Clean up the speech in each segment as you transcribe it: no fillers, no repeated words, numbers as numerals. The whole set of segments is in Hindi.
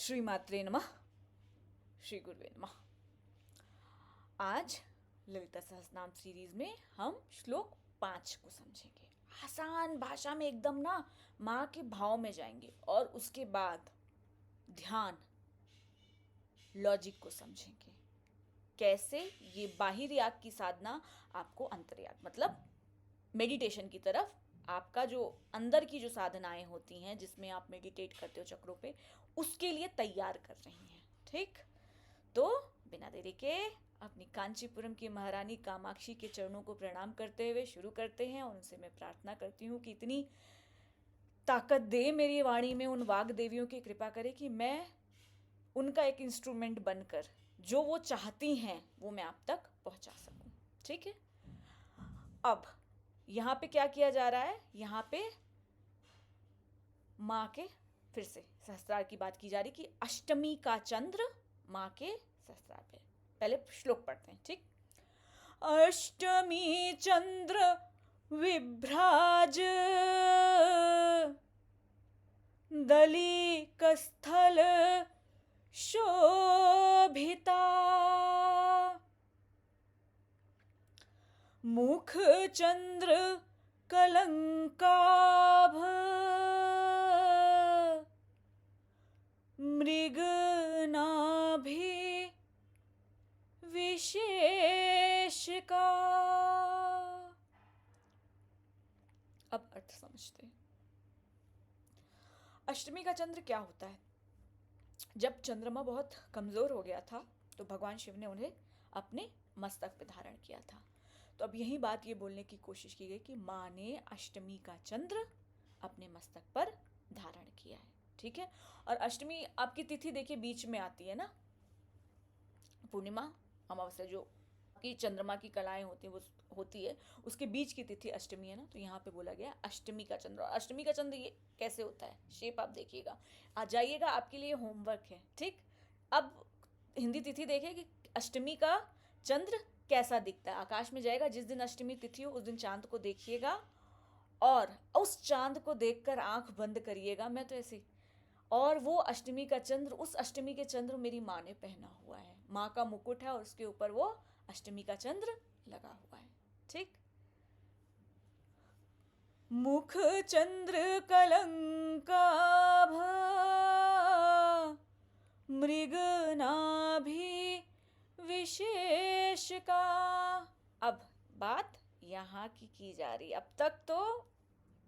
श्री मात्रे नमः। श्री गुरुवे नमः। आज ललिता सहस्रनाम सीरीज में हम श्लोक 5 को समझेंगे। आसान भाषा में एकदम ना माँ के भाव में जाएंगे और उसके बाद ध्यान लॉजिक को समझेंगे। कैसे ये बाहिर याग की साधना आपको अंतर्याग मतलब मेडिटेशन की तरफ आपका जो अंदर की जो साधनाएं होती हैं जिसमें आप मेडिटेट करते हो चक्रों पे, उसके लिए तैयार कर रही हैं। ठीक, तो बिना देरी के अपनी कांचीपुरम की महारानी कामाक्षी के चरणों को प्रणाम करते हुए शुरू करते हैं। और उनसे मैं प्रार्थना करती हूँ कि इतनी ताकत दे मेरी वाणी में, उन वाग देवियों की कृपा करे कि मैं उनका एक इंस्ट्रूमेंट बनकर जो वो चाहती हैं वो मैं आप तक पहुंचा सकूं। ठीक है, अब यहाँ पे क्या किया जा रहा है? यहाँ पे माँ के फिर से सहस्त्रार की बात की जा रही कि अष्टमी का चंद्र माँ के सहस्त्रार पे। पहले श्लोक पढ़ते हैं। ठीक, अष्टमी चंद्र विभ्राज दली कस्थल शोभिता मुख चंद्र कलंकाभ मृग नाभि विशेष का। अब अर्थ समझते हैं। अष्टमी का चंद्र क्या होता है? जब चंद्रमा बहुत कमजोर हो गया था तो भगवान शिव ने उन्हें अपने मस्तक पे धारण किया था। तो अब यही बात ये बोलने की कोशिश की गई कि माँ ने अष्टमी का चंद्र अपने मस्तक पर धारण किया है। ठीक है, और अष्टमी आपकी तिथि देखिए बीच में आती है ना, पूर्णिमा अमावस्या जो की चंद्रमा की कलाएं होती है वो होती है, उसके बीच की तिथि अष्टमी है ना। तो यहाँ पे बोला गया अष्टमी का चंद्र। और अष्टमी का चंद्र ये कैसे होता है, शेप आप देखिएगा, आ जाइएगा, आपके लिए होमवर्क है। ठीक, अब हिंदी तिथि देखिए कि अष्टमी का चंद्र कैसा दिखता है। आकाश में जाएगा, जिस दिन अष्टमी तिथि हो उस दिन चांद को देखिएगा और उस चांद को देखकर आंख बंद करिएगा। मैं तो ऐसे, और वो अष्टमी का चंद्र, उस अष्टमी के चंद्र मेरी माँ ने पहना हुआ है। माँ का मुकुट है और उसके ऊपर वो अष्टमी का चंद्र लगा हुआ है। ठीक, मुख चंद्र कलंकाभ मृग नाभि विशेष का। अब बात यहाँ की जा रही। अब तक तो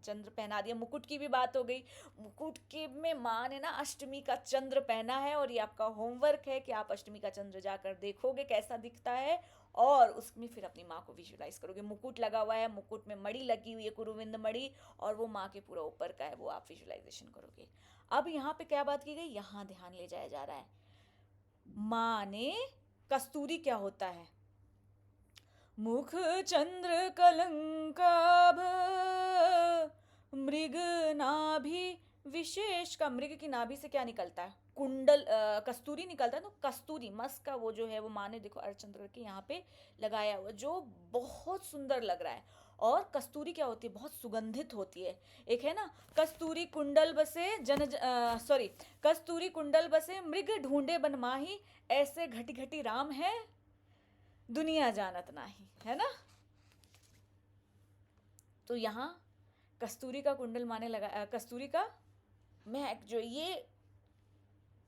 चंद्र पहना दिया, मुकुट की भी बात हो गई। मुकुट के में माँ ने ना अष्टमी का चंद्र पहना है और ये आपका होमवर्क है कि आप अष्टमी का चंद्र जाकर देखोगे कैसा दिखता है और उसमें फिर अपनी माँ को विजुलाइज करोगे। मुकुट लगा हुआ है, मुकुट में मणि लगी हुई है, कुरुविंद मणि, और वो माँ के पूरा ऊपर का है, वो आप विजुलाइजेशन करोगे। अब यहाँ पे क्या बात की गई? यहाँ ध्यान ले जाया जा रहा है। माँ ने कस्तूरी क्या होता है? मुख चंद्र कलंकाभ मृग नाभि विशेष का। मृग की नाभि से क्या निकलता है? कुंडल, कस्तूरी निकलता है। तो कस्तूरी मस्क का वो जो है वो माँ ने देखो अर्चंद्र करके यहाँ पे लगाया हुआ, जो बहुत सुंदर लग रहा है। और कस्तूरी क्या होती है? बहुत सुगंधित होती है। एक है ना, कस्तूरी कुंडल बसे सॉरी, कस्तूरी कुंडल बसे मृग ढूंढे बन माही, ऐसे घटी घटी राम है दुनिया जानत नाही, है ना। तो यहाँ कस्तूरी का कुंडल माने लगा, कस्तूरी का महक, जो ये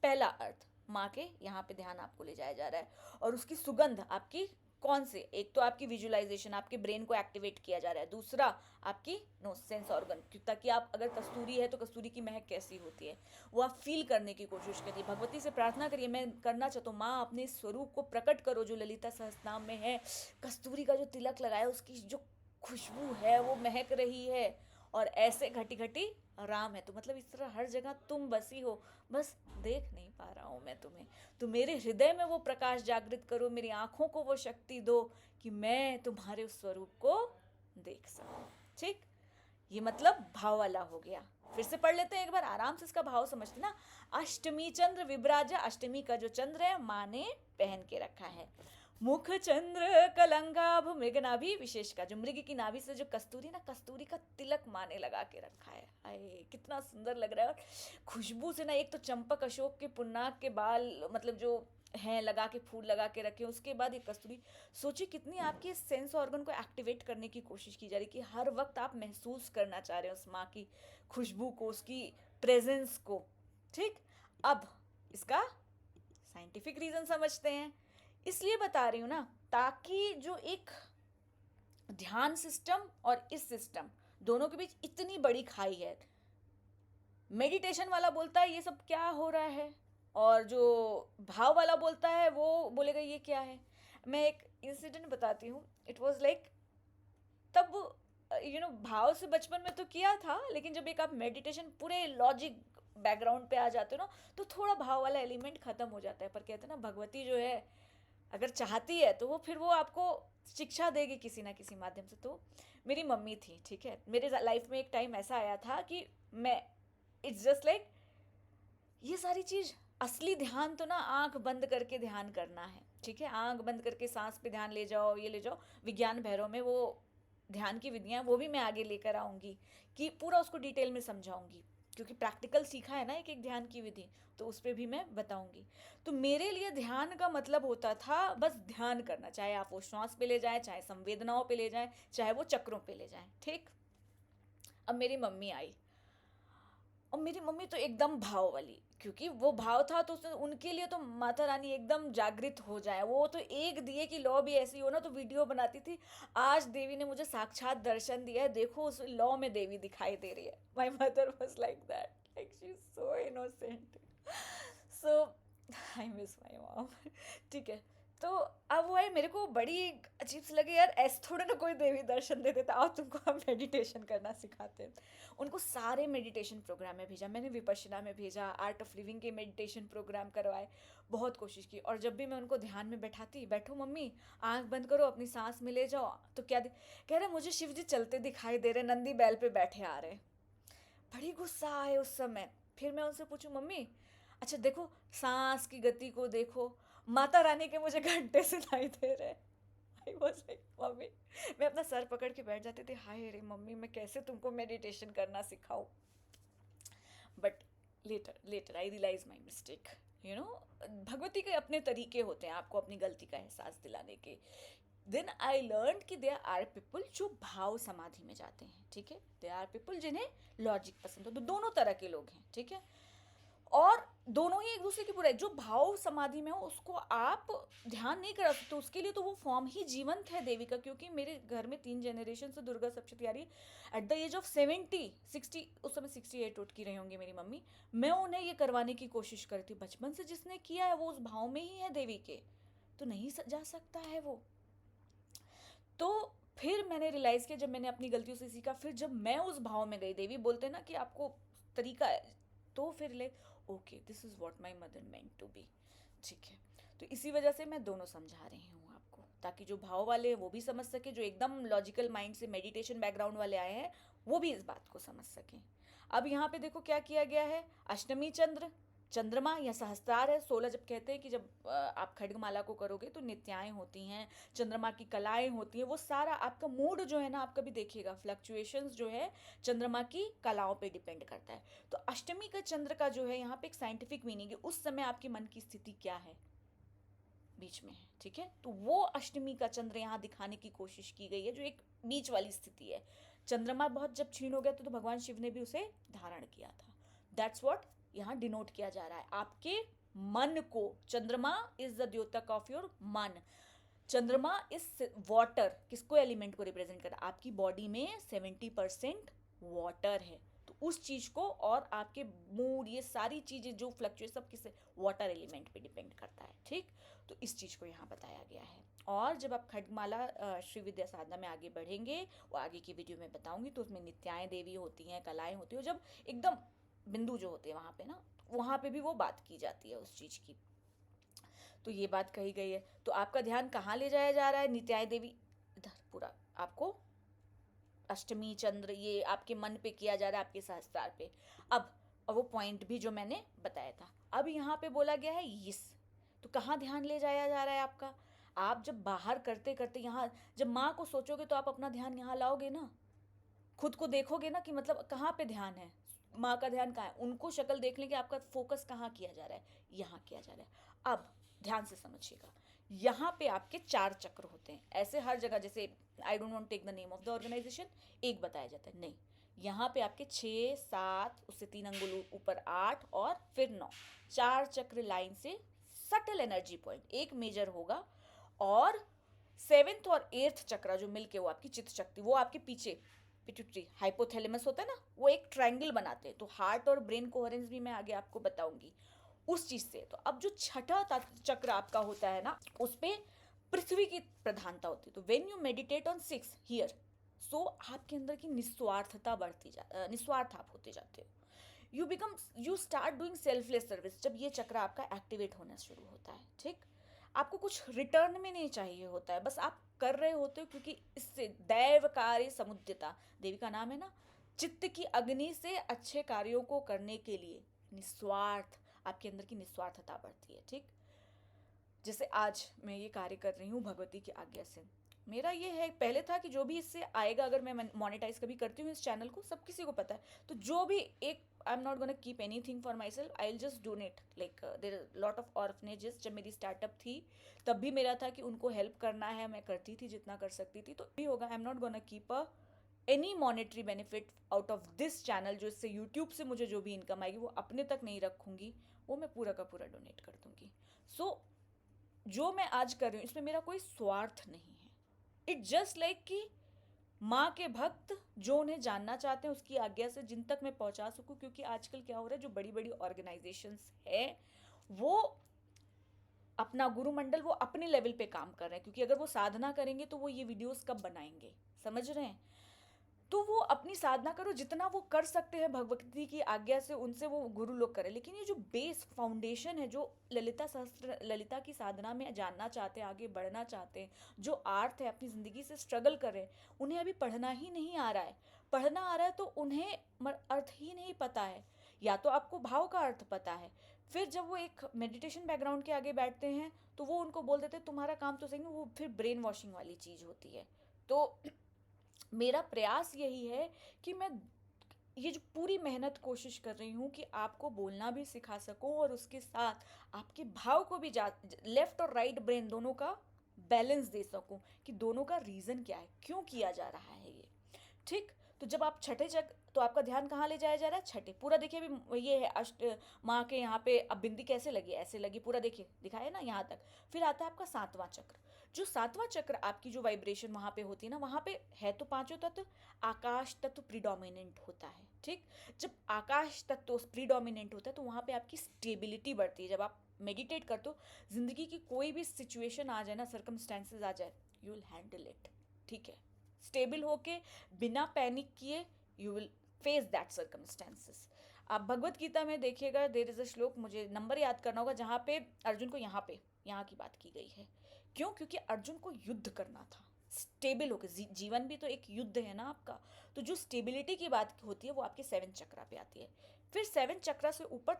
पहला अर्थ माँ के यहाँ पे ध्यान आपको ले जाया जा रहा है। और उसकी सुगंध आपकी कौन से? एक तो आपकी विजुअलाइजेशन, आपके ब्रेन को एक्टिवेट किया जा रहा है। दूसरा आपकी नो सेंस ऑर्गन, ताकि आप अगर कस्तूरी है तो कस्तूरी की महक कैसी होती है वो आप फील करने की कोशिश करिए। भगवती से प्रार्थना करिए, मैं करना चाहता हूँ माँ अपने स्वरूप को प्रकट करो जो ललिता सहस्त्रनाम में है। कस्तूरी का जो तिलक लगाया उसकी जो खुशबू है वो महक रही है और ऐसे घटी घटी राम है। तो मतलब इस तरह हर जगह तुम बसी हो, बस देख नहीं पा रहा हूँ मैं तुम्हें। तो मेरे हृदय में वो प्रकाश जागृत करो, मेरी आंखों को वो शक्ति दो कि मैं तुम्हारे उस स्वरूप को देख सकूं। ठीक, ये मतलब भाव वाला हो गया। फिर से पढ़ लेते हैं एक बार, आराम से इसका भाव समझते ना। अष्टमी चंद्र विभ्राज, अष्टमी का जो चंद्र है माँ ने पहन के रखा है। मुख चंद्र कलंगाभ मृगनाभि विशेष का, जो मृग की नाभि से जो कस्तूरी ना, कस्तूरी का तिलक माने लगा के रखा है। आए कितना सुंदर लग रहा है। और खुशबू से ना, एक तो चंपक अशोक के पुन्नाक के बाल मतलब जो हैं लगा के, फूल लगा के रखे, उसके बाद ये कस्तूरी। सोचिए कितनी आपके सेंस ऑर्गन को एक्टिवेट करने की कोशिश की जा रही, कि हर वक्त आप महसूस करना चाह रहे हो उस माँ की खुशबू को, उसकी प्रेजेंस को। ठीक, अब इसका साइंटिफिक रीजन समझते हैं। इसलिए बता रही हूँ ना, ताकि जो एक ध्यान सिस्टम और इस सिस्टम दोनों के बीच इतनी बड़ी खाई है। मेडिटेशन वाला बोलता है ये सब क्या हो रहा है, और जो भाव वाला बोलता है वो बोलेगा ये क्या है। मैं एक इंसिडेंट बताती हूँ। इट वाज लाइक, तब भाव से बचपन में तो किया था, लेकिन जब एक आप मेडिटेशन पूरे लॉजिक बैकग्राउंड पे आ जाते हो ना, तो थोड़ा भाव वाला एलिमेंट खत्म हो जाता है। पर कहते हैं ना, भगवती जो है अगर चाहती है तो वो फिर वो आपको शिक्षा देगी किसी ना किसी माध्यम से। तो मेरी मम्मी थी, ठीक है, मेरे लाइफ में एक टाइम ऐसा आया था कि मैं, इट्स जस्ट लाइक, ये सारी चीज असली ध्यान तो ना आंख बंद करके ध्यान करना है। ठीक है, आंख बंद करके सांस पे ध्यान ले जाओ, ये ले जाओ। विज्ञान भैरव में वो ध्यान की विधियां, वो भी मैं आगे लेकर आऊंगी, कि पूरा उसको डिटेल में समझाऊंगी, क्योंकि प्रैक्टिकल सीखा है ना एक एक ध्यान की विधि, तो उस पर भी मैं बताऊंगी। तो मेरे लिए ध्यान का मतलब होता था बस ध्यान करना, चाहे आप वो श्वास पे ले जाए, चाहे संवेदनाओं पे ले जाए, चाहे वो चक्रों पे ले जाए। ठीक, अब मेरी मम्मी आई, और मेरी मम्मी तो एकदम भाव वाली, क्योंकि वो भाव था तो उनके लिए तो माता रानी एकदम जागृत हो जाए। वो तो एक दिए की लौ भी ऐसी हो ना तो वीडियो बनाती थी, आज देवी ने मुझे साक्षात दर्शन दिया है, देखो उस लौ में देवी दिखाई दे रही है। My mother was like that, like she is so innocent. So I miss my mom. ठीक है, तो अब वो है, मेरे को बड़ी अजीब सी लगे, यार ऐसे थोड़ा ना कोई देवी दर्शन दे देता, आओ तुमको हम मेडिटेशन करना सिखाते हैं। उनको सारे मेडिटेशन प्रोग्राम में भेजा मैंने, विपश्यना में भेजा, आर्ट ऑफ लिविंग के मेडिटेशन प्रोग्राम करवाए, बहुत कोशिश की। और जब भी मैं उनको ध्यान में बैठाती, बैठो मम्मी, आंख बंद करो, अपनी सांस में ले जाओ, तो क्या कह रहे मुझे शिव जी चलते दिखाई दे रहे, नंदी बैल पे बैठे आ रहे। बड़ी गुस्सा आए उस समय। फिर मैं उनसे पूछूं, मम्मी अच्छा देखो, सांस की गति को देखो, माता रानी के मुझे घंटे सुनाई दे रहे। आई वॉज लाइक मम्मी, मैं अपना सर पकड़ के बैठ जाती थी, हाय रे मम्मी मैं कैसे तुमको मेडिटेशन करना सिखाऊं। But later later I realise my mistake. Bhagwati के अपने तरीके होते हैं आपको अपनी गलती का एहसास दिलाने के। देन आई लर्न कि दे आर पीपल जो भाव समाधि में जाते हैं। ठीक है, दे आर पीपल जिन्हें लॉजिक पसंद हो, तो दोनों तरह के लोग हैं। ठीक है, और दोनों ही एक दूसरे की बुराई, जो भाव समाधि में हो उसको आप ध्यान नहीं करा सकते, उसके लिए तो वो फॉर्म ही जीवंत है देवी का। क्योंकि मेरे घर में 3 जनरेशन से दुर्गा सप्तशती आ रही है। एट द एज ऑफ 60, उस समय 68 उठ की रही होंगी मेरी मम्मी, मैं उन्हें ये करवाने की कोशिश करी थी। बचपन से जिसने किया है वो उस भाव में ही है देवी के, तो नहीं जा सकता है वो। तो फिर मैंने रियलाइज किया, जब मैंने अपनी गलतियों से सीखा, फिर जब मैं उस भाव में गई, देवी बोलते ना कि आपको तरीका है, तो फिर okay this is what my mother meant to be. ठीक है, तो इसी वजह से मैं दोनों समझा रही हूँ आपको, ताकि जो भाव वाले हैं वो भी समझ सके, जो एकदम लॉजिकल माइंड से मेडिटेशन बैकग्राउंड वाले आए हैं वो भी इस बात को समझ सकें। अब यहाँ पे देखो क्या किया गया है, अष्टमी चंद्र, चंद्रमा या सहस्त्रार है। 16 जब कहते हैं कि जब आप खड्गमाला को करोगे तो नित्याएं होती हैं, चंद्रमा की कलाएं होती हैं, वो सारा आपका मूड जो है ना, आप कभी देखिएगा फ्लक्चुएशंस जो है चंद्रमा की कलाओं पे डिपेंड करता है। तो अष्टमी का चंद्र का जो है यहाँ पे एक साइंटिफिक मीनिंग है, उस समय आपके मन की स्थिति क्या है, बीच में है। ठीक है, तो वो अष्टमी का चंद्र यहाँ दिखाने की कोशिश की गई है, जो एक बीच वाली स्थिति है। चंद्रमा बहुत जब क्षीण हो गया तो भगवान शिव ने भी उसे धारण किया था। दैट्स व्हाट यहाँ डिनोट किया जा रहा है, आपके मन को। चंद्रमा इज द द्योतक ऑफ योर मन। चंद्रमा इज वाटर, किसको एलिमेंट को रिप्रेजेंट कर रहा है, आपकी बॉडी में 70% वाटर है, तो उस चीज को, और आपके मूड, ये सारी चीजें जो फ्लक्चुएट, सब किससे, वाटर एलिमेंट पे डिपेंड करता है। ठीक, तो इस चीज को यहाँ बताया गया है। और जब आप खड्गमाला श्री विद्या साधना में आगे बढ़ेंगे, वो आगे की वीडियो में बताऊंगी, तो उसमें नित्याएं देवी होती हैं, कलाएं होती हैं, जब एकदम बिंदु जो होते हैं वहाँ पे ना, वहाँ पे भी वो बात की जाती है उस चीज़ की। तो ये बात कही गई है। तो आपका ध्यान कहाँ ले जाया जा रहा है, नित्याय देवी इधर पूरा आपको, अष्टमी चंद्र ये आपके मन पे किया जा रहा है, आपके सहस्त्रार पे। अब और वो पॉइंट भी जो मैंने बताया था, अब यहाँ पे बोला गया है यस। तो कहाँ ध्यान ले जाया जा रहा है आपका, आप जब बाहर करते करते यहाँ जब माँ को सोचोगे तो आप अपना ध्यान यहाँ लाओगे ना, खुद को देखोगे ना कि मतलब कहाँ पे ध्यान है, माँ का ध्यान कहाँ है, उनको शक्ल देख लेंगे, आपका फोकस कहाँ किया जा रहा है, यहाँ किया जा रहा है। अब ध्यान से समझिएगा, यहाँ पे आपके 4 चक्र होते हैं, ऐसे हर जगह जैसे I don't want take the name of the organization, एक बताया जाता है, नहीं, यहाँ पे आपके 6 7 उससे 3 अंगुल ऊपर 8 और फिर 9, 4 चक्र लाइन से सटल एनर्जी पॉइंट एक मेजर होगा, और 7th और 8th चक्र जो मिलके वो आपकी चित्त शक्ति, वो आपके पीछे पिट्यूटरी हाइपोथैलेमस होता है ना, वो एक ट्रायंगल बनाते हैं। तो हार्ट और ब्रेन कोहेरेंस भी मैं आगे आपको बताऊंगी उस चीज से। तो अब जो छठा चक्र आपका होता है ना, उस पे पृथ्वी की प्रधानता होती है। तो when you meditate on 6 here, so आपके अंदर की निस्वार्थता निस्वार्थ आप होते जाते हो। You start doing selfless service जब ये चक्र आपका एक्टिवेट होना शुरू होता है, ठीक। आपको कुछ रिटर्न में नहीं चाहिए होता है, बस आप कर रहे होते हो क्योंकि इससे दैव कार्य समुद्यता, देवी का नाम है ना, चित्त की अग्नि से अच्छे कार्यों को करने के लिए निस्वार्थ, आपके अंदर की निस्वार्थता बढ़ती है, ठीक। जैसे आज मैं ये कार्य कर रही हूँ भगवती की आज्ञा से, मेरा ये है, पहले था कि जो भी इससे आएगा, अगर मैं मोनेटाइज कभी करती हूँ इस चैनल को, सब किसी को पता है, तो जो भी एक, I am not gonna keep anything for myself, I will just donate, like there lot of orphanages. जब मेरी स्टार्टअप थी तब भी मेरा था कि उनको हेल्प करना है, मैं करती थी जितना कर सकती थी, तो भी होगा। आई am not gonna keep any monetary benefit out of this channel, जो इससे यूट्यूब से मुझे जो भी इनकम आएगी वो अपने तक नहीं रखूंगी, वो मैं पूरा का पूरा डोनेट कर दूंगी। सो जो मैं आज कर रही हूँ इसमें मेरा कोई स्वार्थ नहीं है। इट जस्ट लाइक कि माँ के भक्त जो उन्हें जानना चाहते हैं उसकी आज्ञा से जिन तक मैं पहुंचा सकूं, क्योंकि आजकल क्या हो रहा है, जो बड़ी बड़ी ऑर्गेनाइजेशंस है वो अपना गुरुमंडल वो अपने लेवल पे काम कर रहे हैं, क्योंकि अगर वो साधना करेंगे तो वो ये वीडियोस कब बनाएंगे, समझ रहे हैं। तो वो अपनी साधना करो, जितना वो कर सकते हैं भगवती की आज्ञा से, उनसे वो गुरु लोग करें। लेकिन ये जो बेस फाउंडेशन है, जो ललिता की साधना में जानना चाहते हैं, आगे बढ़ना चाहते हैं, जो आर्थ है, अपनी ज़िंदगी से स्ट्रगल कर रहे हैं, उन्हें अभी पढ़ना ही नहीं आ रहा है। पढ़ना आ रहा है तो उन्हें अर्थ ही नहीं पता है, या तो आपको भाव का अर्थ पता है, फिर जब वो एक मेडिटेशन बैकग्राउंड के आगे बैठते हैं तो वो उनको बोल देते हैं तुम्हारा काम तो सही नहीं, वो फिर ब्रेन वॉशिंग वाली चीज़ होती है। तो मेरा प्रयास यही है कि मैं ये जो पूरी मेहनत कोशिश कर रही हूँ कि आपको बोलना भी सिखा सकूँ, और उसके साथ आपके भाव को भी लेफ्ट और राइट ब्रेन दोनों का बैलेंस दे सकूँ, कि दोनों का रीज़न क्या है, क्यों किया जा रहा है ये, ठीक। तो जब आप छठे तो आपका ध्यान कहाँ ले जाया जा रहा है, छठे, पूरा देखिए, अभी ये है अष्ट माँ के यहाँ पे, अब बिंदी कैसे लगी, ऐसे लगी, पूरा देखिए दिखाया ना यहाँ तक। फिर आता है आपका 7वां चक्र, जो 7वां चक्र आपकी जो वाइब्रेशन वहाँ पे होती है ना, वहाँ पे है तो पांचों तत्व, आकाश तत्व प्रीडोमिनेंट होता है, ठीक। जब आकाश तत्व प्रीडोमिनेंट होता है तो वहाँ पे आपकी स्टेबिलिटी बढ़ती है। जब आप मेडिटेट करते हो, जिंदगी की कोई भी सिचुएशन आ जाए ना, सर्कमस्टेंसेज आ जाए, यू विल हैंडल इट, ठीक है, स्टेबल होके, बिना पैनिक किए, you will face that circumstances. आप भगवत गीता में देखिएगा, देयर इज अ श्लोक, मुझे नंबर याद करना होगा, जहाँ पे अर्जुन को यहाँ की बात की गई है। क्यों? क्योंकि अर्जुन को युद्ध करना था, स्टेबल होकर, जीवन भी तो एक युद्ध है ना आपका। तो जो स्टेबिलिटी की बात होती है वो आपके 7 चक्रा पे आती है। फिर 7 चक्रा से ऊपर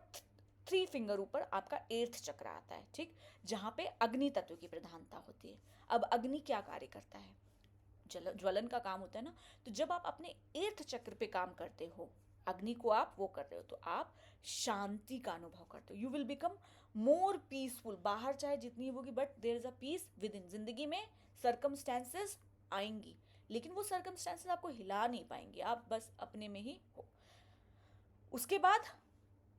3 फिंगर ऊपर आपका 8th चक्र आता है, ठीक, जहाँ पे अग्नि तत्व की प्रधानता होती है। अब अग्नि क्या कार्य करता है, ज्वलन का काम होता है ना। तो जब आप अपने 8th चक्र पे काम करते हो, अग्नि को आप वो कर रहे हो, तो आप शांति का अनुभव करते हो, you will become more peaceful. बाहर चाहे जितनी होगी, but there is a peace within. जिंदगी में सर्कमस्टेंसेस आएंगी, लेकिन वो सर्कमस्टेंसेस आपको हिला नहीं पाएंगे, आप बस अपने में ही हो। उसके बाद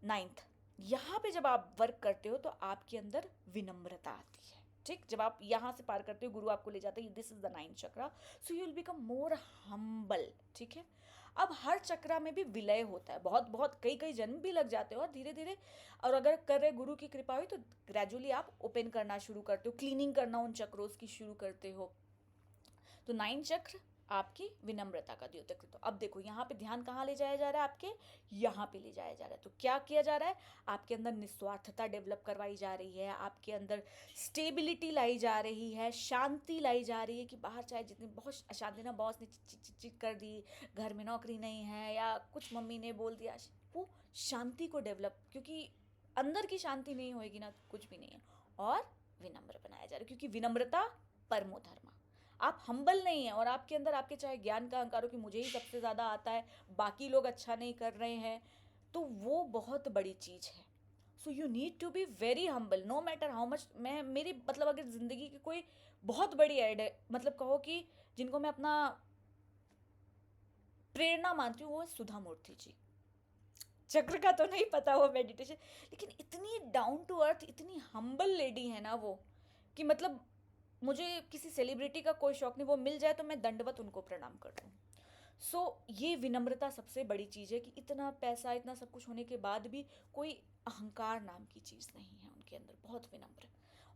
9th, यहाँ पे जब आप वर्क करते हो तो आपके अंदर विनम्रता आती है, ठीक। जब आप यहाँ से पार करते हो, गुरु आपको ले जाते हैं, this is the 9th chakra, so you will become more humble, ठीक है। अब हर चक्रा में भी विलय होता है, बहुत बहुत कई कई जन्म भी लग जाते हो, और धीरे धीरे, और अगर कर रहे गुरु की कृपा हुई तो ग्रेजुअली आप ओपन करना शुरू करते हो, क्लीनिंग करना उन चक्रों की शुरू करते हो। तो 9 चक्र आपकी विनम्रता का द्योतक। तो अब देखो यहाँ पे ध्यान कहाँ ले जाया जा रहा है, आपके यहाँ पे ले जाया जा रहा है। तो क्या किया जा रहा है, आपके अंदर निस्वार्थता डेवलप करवाई जा रही है, आपके अंदर स्टेबिलिटी लाई जा रही है, शांति लाई जा रही है, कि बाहर चाहे जितनी बहुत अशांति ना, बॉस ने चिट कर दी, घर में नौकरी नहीं है, या कुछ मम्मी ने बोल दिया, वो शांति को डेवलप, क्योंकि अंदर की शांति नहीं होएगी ना, कुछ भी नहीं है। और विनम्र बनाया जा रहा है, क्योंकि विनम्रता परमो धर्म। आप हम्बल नहीं है और आपके अंदर आपके चाहे ज्ञान का अहंकार हो कि मुझे ही सबसे ज़्यादा आता है, बाकी लोग अच्छा नहीं कर रहे हैं, तो वो बहुत बड़ी चीज़ है। So you need to be very humble, no matter how much. मैं मेरी मतलब अगर ज़िंदगी की कोई बहुत बड़ी एड है, मतलब कहो कि जिनको मैं अपना प्रेरणा मानती हूँ, वो है सुधा मूर्ति जी। चक्र का तो नहीं पता वो मेडिटेशन, लेकिन इतनी डाउन टू अर्थ, इतनी हम्बल लेडी है ना वो, कि मतलब मुझे किसी सेलिब्रिटी का कोई शौक नहीं, वो मिल जाए तो मैं दंडवत उनको प्रणाम कर दूँ। सो ये विनम्रता सबसे बड़ी चीज़ है कि इतना पैसा, इतना सब कुछ होने के बाद भी कोई अहंकार नाम की चीज़ नहीं है उनके अंदर, बहुत विनम्र।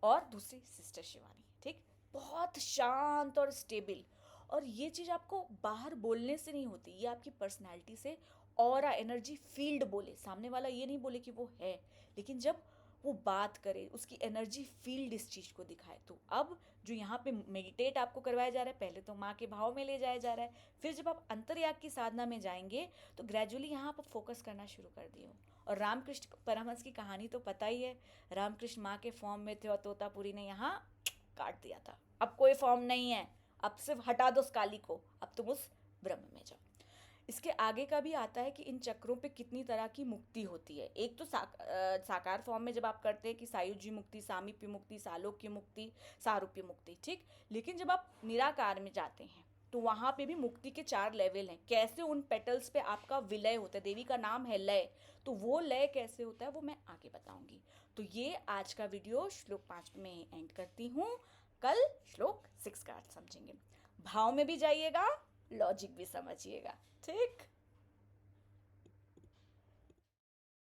और दूसरी सिस्टर शिवानी, ठीक, बहुत शांत और स्टेबल। और ये चीज़ आपको बाहर बोलने से नहीं होती, ये आपकी पर्सनैलिटी से, और एनर्जी फील्ड बोले, सामने वाला ये नहीं बोले कि वो है, लेकिन जब वो बात करे, उसकी एनर्जी फील्ड इस चीज़ को दिखाए। तो अब जो यहाँ पे मेडिटेट आपको करवाया जा रहा है, पहले तो माँ के भाव में ले जाया जा रहा है, फिर जब आप अंतर्याग की साधना में जाएंगे तो ग्रेजुअली यहाँ आप फोकस करना शुरू कर दिए हो। और रामकृष्ण परमहंस की कहानी तो पता ही है, रामकृष्ण माँ के फॉर्म में थे और तोतापुरी ने यहाँ काट दिया था। अब कोई फॉर्म नहीं है, अब सिर्फ हटा दो उस काली को, अब तुम उस ब्रह्म में जाओ। इसके आगे का भी आता है कि इन चक्रों पे कितनी तरह की मुक्ति होती है। एक तो साकार फॉर्म में जब आप करते हैं कि सायुज्य मुक्ति, सामीप्य मुक्ति, सालोक्य मुक्ति, सारूप्य मुक्ति, ठीक। लेकिन जब आप निराकार में जाते हैं तो वहाँ पे भी मुक्ति के 4 लेवल हैं। कैसे उन पेटल्स पे आपका विलय होता है, देवी का नाम है लय, तो वो लय कैसे होता है वो मैं आगे बताऊंगी। तो ये आज का वीडियो श्लोक 5 में एंड करती हूँ। कल श्लोक 6 का अर्थ समझेंगे। भाव में भी जाइएगा, लॉजिक भी समझिएगा, ठीक।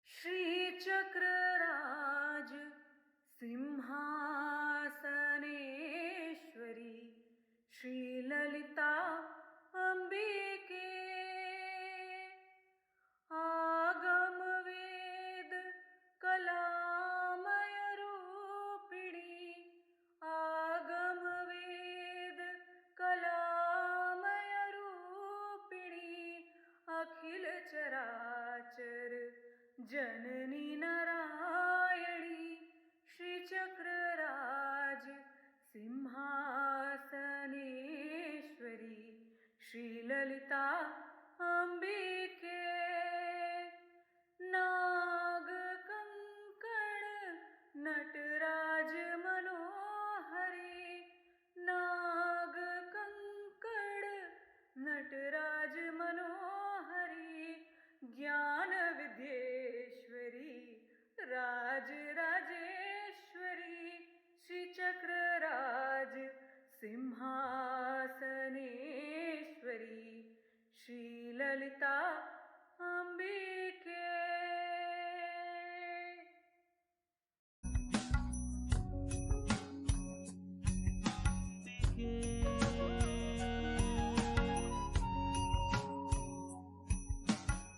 श्री चक्रराज सिंहासनेश्वरी श्री ललिता अंबिके आगम वेद कलामय रूपिणी आगम वेद कलामय रूपिणी अखिल चराचर जननी नारायणी श्री चक्रराज सिंहासनेश्वरी श्री ललिता अंबिके नाग कंकण नटराज मनोहरी नाग कंकड़ नटराज मनोहरी ज्ञान विद्येश्वरी राज राजेश्वरी श्री चक्रराज सिंहासनेश्वरी श्री ललिता अंबिके।